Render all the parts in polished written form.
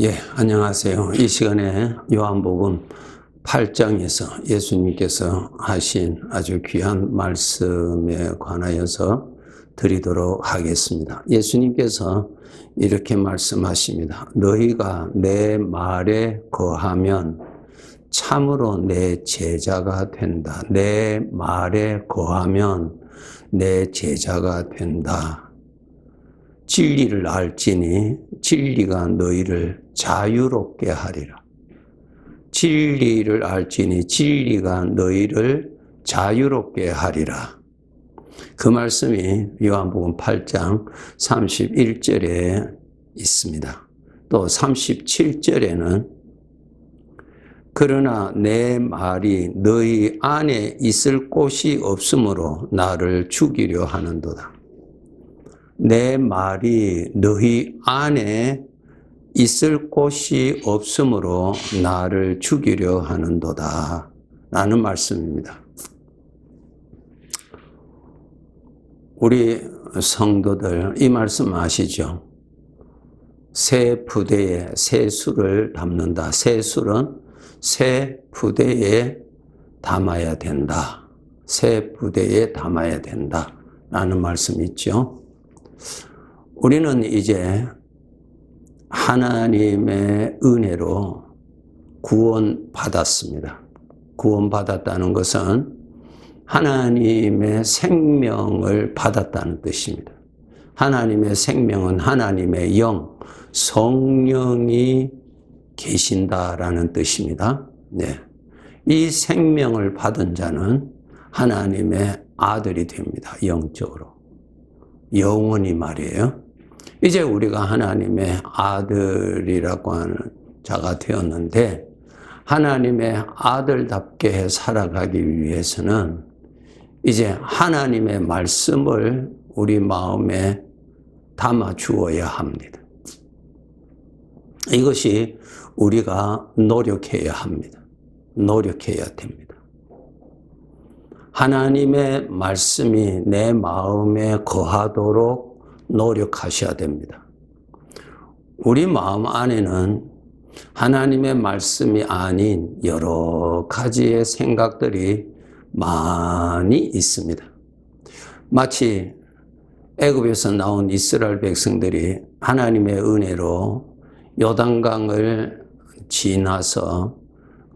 예, 안녕하세요. 이 시간에 요한복음 8장에서 예수님께서 하신 아주 귀한 말씀에 관하여서 드리도록 하겠습니다. 예수님께서 이렇게 말씀하십니다. 너희가 내 말에 거하면 참으로 내 제자가 된다. 내 말에 거하면 내 제자가 된다. 진리를 알지니 진리가 너희를 자유롭게 하리라. 진리를 알지니 진리가 너희를 자유롭게 하리라. 그 말씀이 요한복음 8장 31절에 있습니다. 또 37절에는 그러나 내 말이 너희 안에 있을 곳이 없으므로 나를 죽이려 하는도다. 내 말이 너희 안에 있을 곳이 없으므로 나를 죽이려 하는도다 라는 말씀입니다. 우리 성도들 이 말씀 아시죠? 새 부대에 새 술을 담는다. 새 술은 새 부대에 담아야 된다. 새 부대에 담아야 된다 라는 말씀이 있죠. 우리는 이제 하나님의 은혜로 구원받았습니다. 구원받았다는 것은 하나님의 생명을 받았다는 뜻입니다. 하나님의 생명은 하나님의 영, 성령이 계신다라는 뜻입니다. 네. 이 생명을 받은 자는 하나님의 아들이 됩니다. 영적으로. 영원히 말이에요. 이제 우리가 하나님의 아들이라고 하는 자가 되었는데 하나님의 아들답게 살아가기 위해서는 이제 하나님의 말씀을 우리 마음에 담아 주어야 합니다. 이것이 우리가 노력해야 합니다. 노력해야 됩니다. 하나님의 말씀이 내 마음에 거하도록 노력하셔야 됩니다. 우리 마음 안에는 하나님의 말씀이 아닌 여러 가지의 생각들이 많이 있습니다. 마치 애굽에서 나온 이스라엘 백성들이 하나님의 은혜로 요단강을 지나서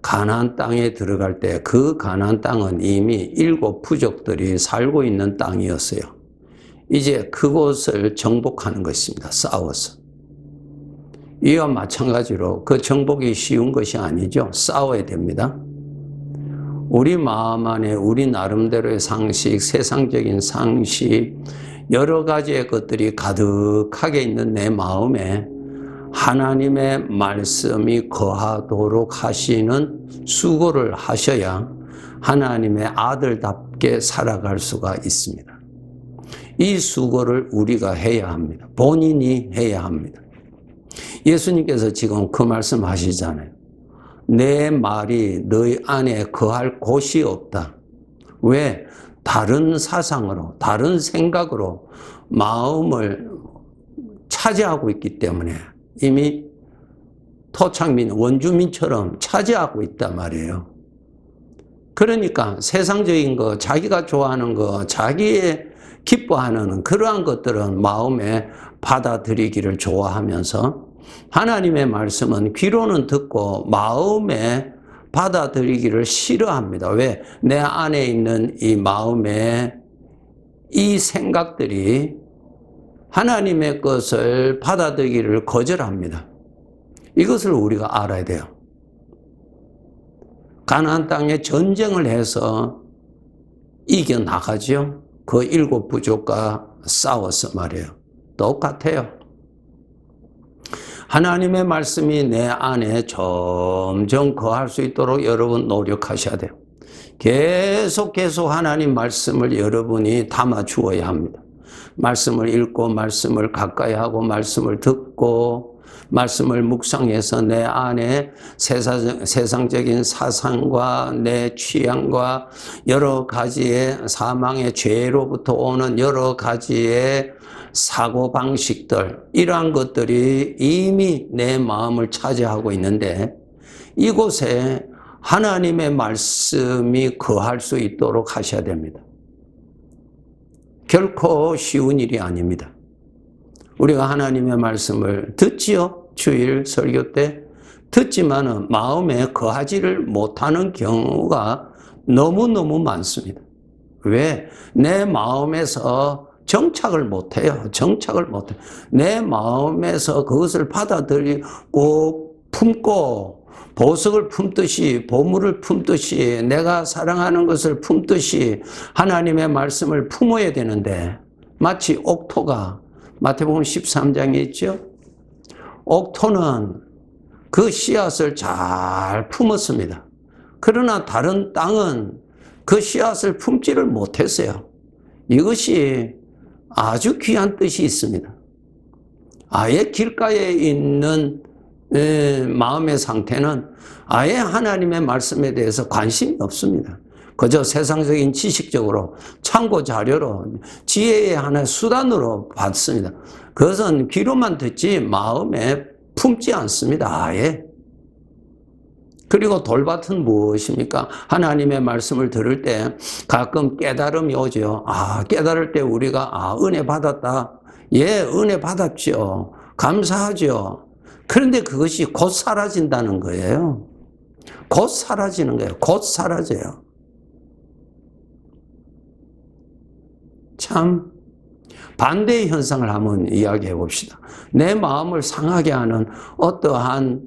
가나안 땅에 들어갈 때 그 가나안 땅은 이미 7 부족들이 살고 있는 땅이었어요. 이제 그곳을 정복하는 것입니다. 싸워서. 이와 마찬가지로 그 정복이 쉬운 것이 아니죠. 싸워야 됩니다. 우리 마음 안에 우리 나름대로의 상식, 세상적인 상식, 여러 가지의 것들이 가득하게 있는 내 마음에 하나님의 말씀이 거하도록 하시는 수고를 하셔야 하나님의 아들답게 살아갈 수가 있습니다. 이 수고를 우리가 해야 합니다. 본인이 해야 합니다. 예수님께서 지금 그 말씀 하시잖아요. 내 말이 너희 안에 거할 곳이 없다. 왜? 다른 사상으로, 다른 생각으로 마음을 차지하고 있기 때문에 이미 토착민, 원주민처럼 차지하고 있단 말이에요. 그러니까 세상적인 거, 자기가 좋아하는 거, 자기의 기뻐하는 그러한 것들은 마음에 받아들이기를 좋아하면서 하나님의 말씀은 귀로는 듣고 마음에 받아들이기를 싫어합니다. 왜? 내 안에 있는 이 마음에 이 생각들이 하나님의 것을 받아들이기를 거절합니다. 이것을 우리가 알아야 돼요. 가나안 땅에 전쟁을 해서 이겨나가죠. 그 7 부족과 싸워서 말이에요. 똑같아요. 하나님의 말씀이 내 안에 점점 거할 수 있도록 여러분 노력하셔야 돼요. 계속 하나님 말씀을 여러분이 담아 주어야 합니다. 말씀을 읽고 말씀을 가까이 하고 말씀을 듣고 말씀을 묵상해서 내 안에 세상적인 사상과 내 취향과 여러 가지의 사망의 죄로부터 오는 여러 가지의 사고방식들, 이러한 것들이 이미 내 마음을 차지하고 있는데, 이곳에 하나님의 말씀이 거할 수 있도록 하셔야 됩니다. 결코 쉬운 일이 아닙니다. 우리가 하나님의 말씀을 듣지요. 주일 설교 때 듣지만은 마음에 거하지를 못하는 경우가 너무너무 많습니다. 왜? 내 마음에서 정착을 못해요. 정착을 못해요. 내 마음에서 그것을 받아들이고 품고 보석을 품듯이, 보물을 품듯이, 내가 사랑하는 것을 품듯이 하나님의 말씀을 품어야 되는데, 마치 옥토가 마태복음 13장에 있죠. 옥토는 그 씨앗을 잘 품었습니다. 그러나 다른 땅은 그 씨앗을 품지를 못했어요. 이것이 아주 귀한 뜻이 있습니다. 아예 길가에 있는 마음의 상태는 아예 하나님의 말씀에 대해서 관심이 없습니다. 그저 세상적인 지식적으로 참고 자료로 지혜의 하나의 수단으로 받습니다. 그것은 귀로만 듣지 마음에 품지 않습니다. 아예. 그리고 돌밭은 무엇입니까? 하나님의 말씀을 들을 때 가끔 깨달음이 오죠. 깨달을 때 우리가 은혜 받았다. 예, 은혜 받았죠. 감사하죠. 그런데 그것이 곧 사라진다는 거예요. 곧 사라지는 거예요. 곧 사라져요. 참 반대의 현상을 한번 이야기해 봅시다. 내 마음을 상하게 하는 어떠한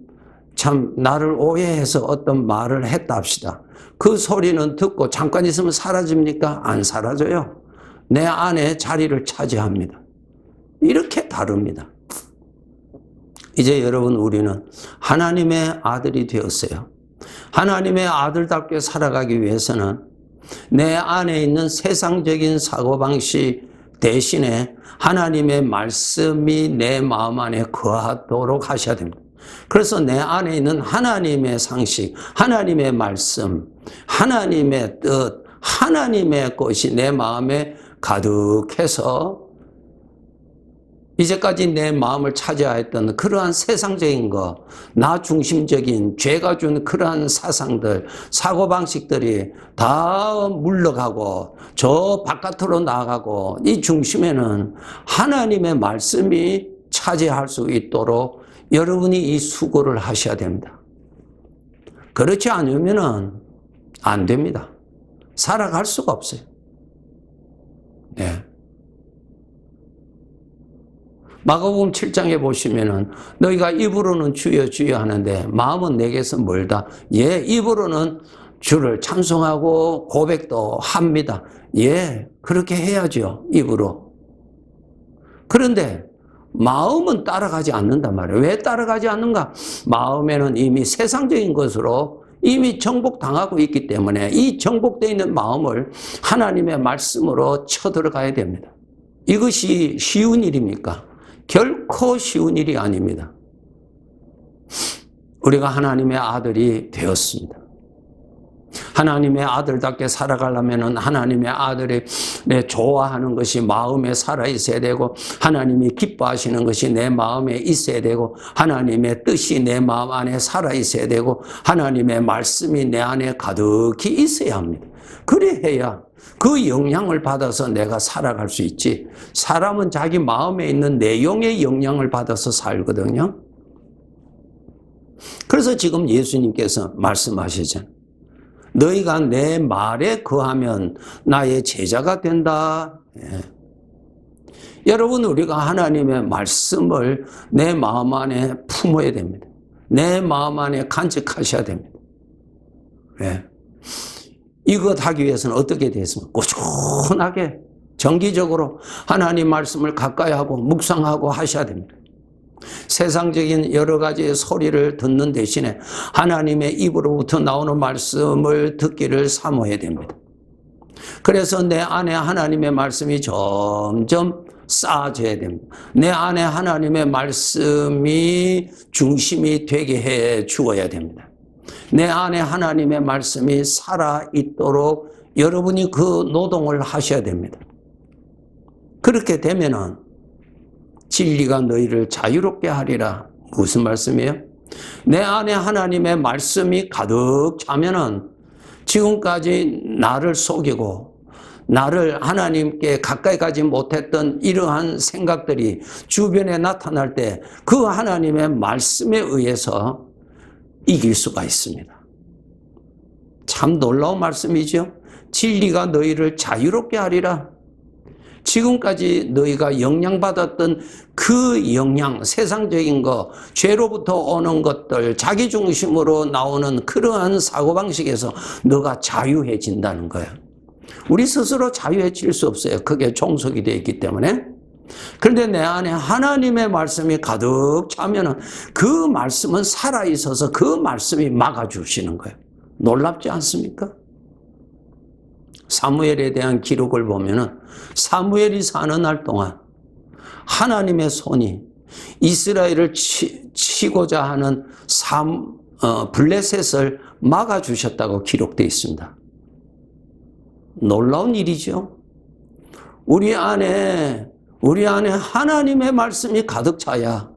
참 나를 오해해서 어떤 말을 했다 합시다. 그 소리는 듣고 잠깐 있으면 사라집니까? 안 사라져요. 내 안에 자리를 차지합니다. 이렇게 다릅니다. 이제 여러분, 우리는 하나님의 아들이 되었어요. 하나님의 아들답게 살아가기 위해서는 내 안에 있는 세상적인 사고방식 대신에 하나님의 말씀이 내 마음 안에 거하도록 하셔야 됩니다. 그래서 내 안에 있는 하나님의 상식, 하나님의 말씀, 하나님의 뜻, 하나님의 것이 내 마음에 가득해서 이제까지 내 마음을 차지하였던 그러한 세상적인 것, 나 중심적인 죄가 준 그러한 사상들, 사고방식들이 다 물러가고 저 바깥으로 나가고 이 중심에는 하나님의 말씀이 차지할 수 있도록 여러분이 이 수고를 하셔야 됩니다. 그렇지 않으면 안 됩니다. 살아갈 수가 없어요. 네. 마가복음 7장에 보시면은 너희가 입으로는 주여 주여 하는데 마음은 내게서 멀다. 예, 입으로는 주를 찬송하고 고백도 합니다. 예, 그렇게 해야죠. 입으로. 그런데 마음은 따라가지 않는단 말이에요. 왜 따라가지 않는가? 마음에는 이미 세상적인 것으로 이미 정복당하고 있기 때문에 이 정복되어 있는 마음을 하나님의 말씀으로 쳐들어가야 됩니다. 이것이 쉬운 일입니까? 결코 쉬운 일이 아닙니다. 우리가 하나님의 아들이 되었습니다. 하나님의 아들답게 살아가려면 하나님의 아들이 좋아하는 것이 마음에 살아있어야 되고 하나님이 기뻐하시는 것이 내 마음에 있어야 되고 하나님의 뜻이 내 마음 안에 살아있어야 되고 하나님의 말씀이 내 안에 가득히 있어야 합니다. 그래야 그 영향을 받아서 내가 살아갈 수 있지. 사람은 자기 마음에 있는 내용의 영향을 받아서 살거든요. 그래서 지금 예수님께서 말씀하시잖아요. 너희가 내 말에 거하면 나의 제자가 된다. 예. 여러분, 우리가 하나님의 말씀을 내 마음 안에 품어야 됩니다. 내 마음 안에 간직하셔야 됩니다. 예. 이것 하기 위해서는 어떻게 되겠습니까? 꾸준하게 정기적으로 하나님 말씀을 가까이 하고 묵상하고 하셔야 됩니다. 세상적인 여러 가지의 소리를 듣는 대신에 하나님의 입으로부터 나오는 말씀을 듣기를 사모해야 됩니다. 그래서 내 안에 하나님의 말씀이 점점 쌓아져야 됩니다. 내 안에 하나님의 말씀이 중심이 되게 해 주어야 됩니다. 내 안에 하나님의 말씀이 살아있도록 여러분이 그 노동을 하셔야 됩니다. 그렇게 되면은 진리가 너희를 자유롭게 하리라. 무슨 말씀이에요? 내 안에 하나님의 말씀이 가득 차면은 지금까지 나를 속이고 나를 하나님께 가까이 가지 못했던 이러한 생각들이 주변에 나타날 때 그 하나님의 말씀에 의해서 이길 수가 있습니다. 참 놀라운 말씀이죠. 진리가 너희를 자유롭게 하리라. 지금까지 너희가 영향받았던 그 영향, 세상적인 것, 죄로부터 오는 것들, 자기 중심으로 나오는 그러한 사고방식에서 너가 자유해진다는 거예요. 우리 스스로 자유해질 수 없어요. 그게 종속이 되어 있기 때문에. 그런데 내 안에 하나님의 말씀이 가득 차면은 그 말씀은 살아있어서 그 말씀이 막아주시는 거예요. 놀랍지 않습니까? 사무엘에 대한 기록을 보면은 사무엘이 사는 날 동안 하나님의 손이 이스라엘을 치고자 하는 블레셋을 막아주셨다고 기록되어 있습니다. 놀라운 일이죠. 우리 안에 하나님의 말씀이 가득 차야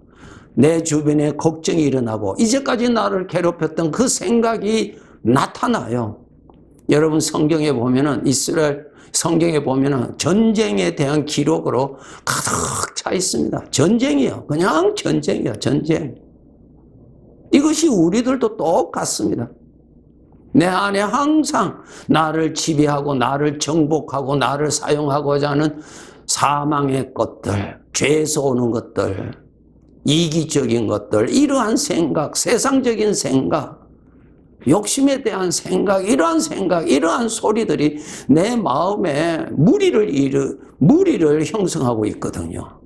내 주변에 걱정이 일어나고 이제까지 나를 괴롭혔던 그 생각이 나타나요. 여러분 성경에 보면은 성경에 보면은 전쟁에 대한 기록으로 가득 차 있습니다. 전쟁이요. 그냥 전쟁이요. 전쟁. 이것이 우리들도 똑같습니다. 내 안에 항상 나를 지배하고 나를 정복하고 나를 사용하고자 하는 사망의 것들, 죄에서 오는 것들, 이기적인 것들, 이러한 생각, 세상적인 생각, 욕심에 대한 생각, 이러한 소리들이 내 마음에 무리를 형성하고 있거든요.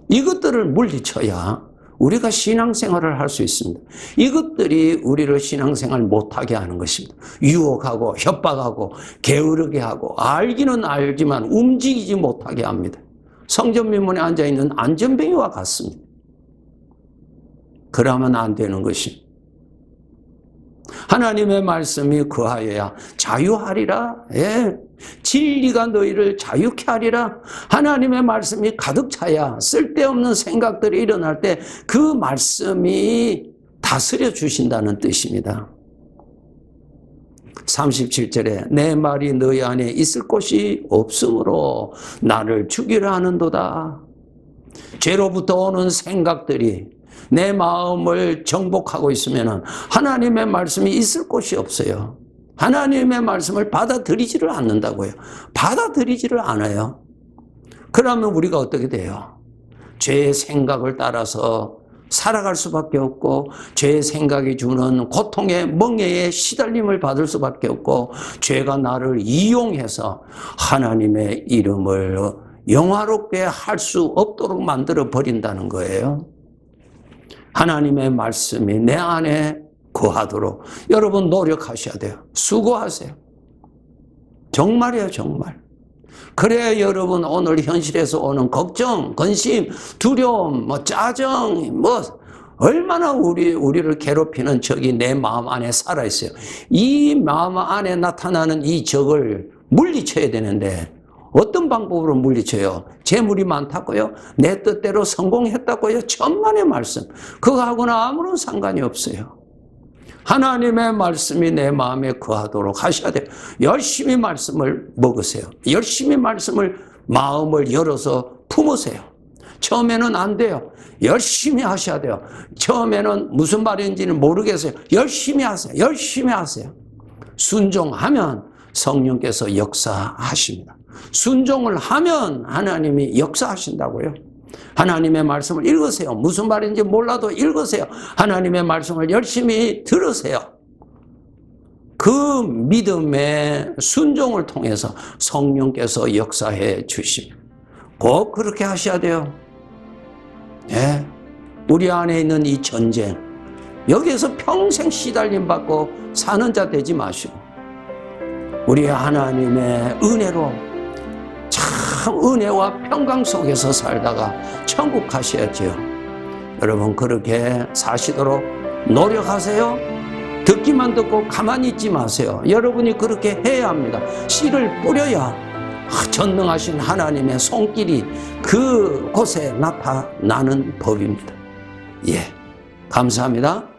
이것들을 물리쳐야 우리가 신앙생활을 할 수 있습니다. 이것들이 우리를 신앙생활 못하게 하는 것입니다. 유혹하고 협박하고 게으르게 하고 알기는 알지만 움직이지 못하게 합니다. 성전 민문에 앉아있는 안전뱅이와 같습니다. 그러면 안 되는 것입니다. 하나님의 말씀이 그하여야 자유하리라. 예. 진리가 너희를 자유케 하리라. 하나님의 말씀이 가득 차야 쓸데없는 생각들이 일어날 때 그 말씀이 다스려 주신다는 뜻입니다. 37절에 내 말이 너희 안에 있을 곳이 없으므로 나를 죽이려 하는도다. 죄로부터 오는 생각들이 내 마음을 정복하고 있으면 하나님의 말씀이 있을 곳이 없어요. 하나님의 말씀을 받아들이지를 않는다고요. 받아들이지를 않아요. 그러면 우리가 어떻게 돼요? 죄의 생각을 따라서 살아갈 수밖에 없고 죄의 생각이 주는 고통의 멍에에 시달림을 받을 수밖에 없고 죄가 나를 이용해서 하나님의 이름을 영화롭게 할 수 없도록 만들어 버린다는 거예요. 하나님의 말씀이 내 안에 거하도록 여러분 노력하셔야 돼요. 수고하세요. 정말이에요, 정말. 그래야 여러분 오늘 현실에서 오는 걱정, 근심, 두려움, 짜증, 얼마나 우리를 괴롭히는 적이 내 마음 안에 살아있어요. 이 마음 안에 나타나는 이 적을 물리쳐야 되는데 어떤 방법으로 물리쳐요? 재물이 많다고요? 내 뜻대로 성공했다고요? 천만의 말씀. 그거하고는 아무런 상관이 없어요. 하나님의 말씀이 내 마음에 거하도록 하셔야 돼요. 열심히 말씀을 먹으세요. 열심히 마음을 열어서 품으세요. 처음에는 안 돼요. 열심히 하셔야 돼요. 처음에는 무슨 말인지는 모르겠어요. 열심히 하세요. 열심히 하세요. 순종하면 성령께서 역사하십니다. 순종을 하면 하나님이 역사하신다고요. 하나님의 말씀을 읽으세요. 무슨 말인지 몰라도 읽으세요. 하나님의 말씀을 열심히 들으세요. 그 믿음의 순종을 통해서 성령께서 역사해 주십니다. 꼭 그렇게 하셔야 돼요. 예. 우리 안에 있는 이 전쟁, 여기에서 평생 시달림 받고 사는 자 되지 마시고 우리 하나님의 은혜로 잘 참 은혜와 평강 속에서 살다가 천국 가셔야지요. 여러분 그렇게 사시도록 노력하세요. 듣기만 듣고 가만히 있지 마세요. 여러분이 그렇게 해야 합니다. 씨를 뿌려야 전능하신 하나님의 손길이 그곳에 나타나는 법입니다. 예, 감사합니다.